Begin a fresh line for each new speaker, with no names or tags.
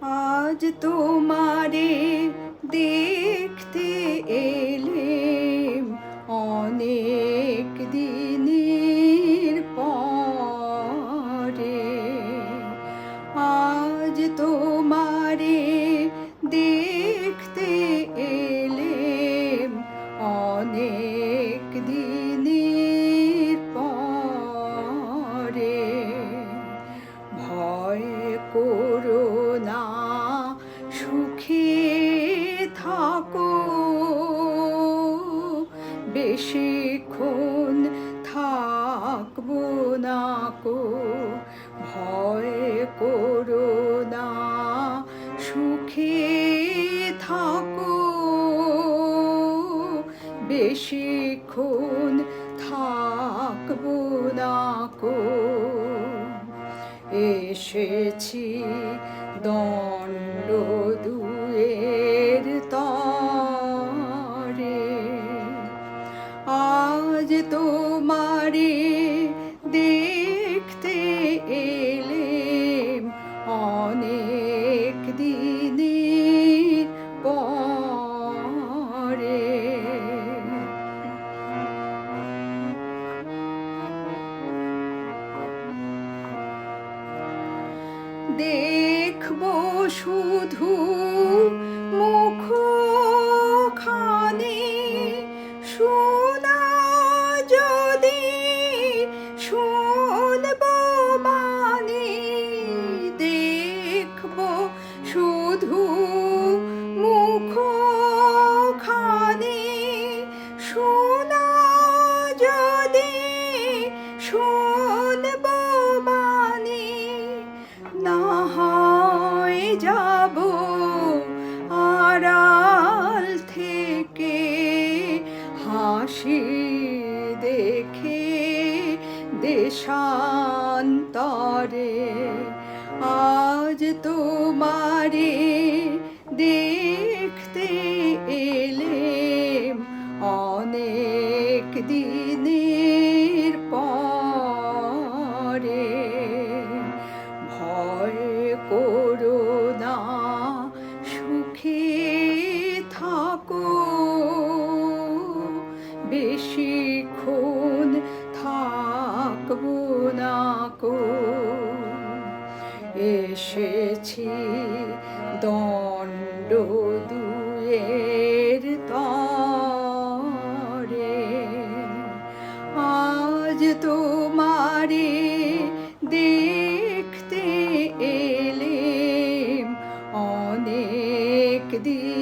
আজ তোমারে দেখতে এলেম অনেক দিনের পরে। আজ তোমারে দেখতে এলেম অনেক দিনের পরে। ভয় করো না, সুখে থাকো, বেশিক্ষণ থাকবো না কো। ভয় করো না, সুখে থাকো, বেশিক্ষণ থাকবো না কো। এসেছি দণ্ড দুয়ের তরে। আজ তোমারে দেখতে এলেম অনেক দিনের পরে। দেখবো শুধু মুখখানি, শোনা যদি শুনবো বাণী। দেখবো শুধু মুখখানি, শোনা যদি শুনবো বাণী। না হয় যাবো আড়াল থেকে, হাসি দেখে দেশান্তরে। আজ তোমারে দেখতে এলেম অনেক দিনের পরে। ভয় করো না, সুখে থাকো, বেশিক্ষণ থাকবো না কো। এসেছি দণ্ড দুয়ের তরে। আজ তোমারে দেখতে এলেম অনেক দিন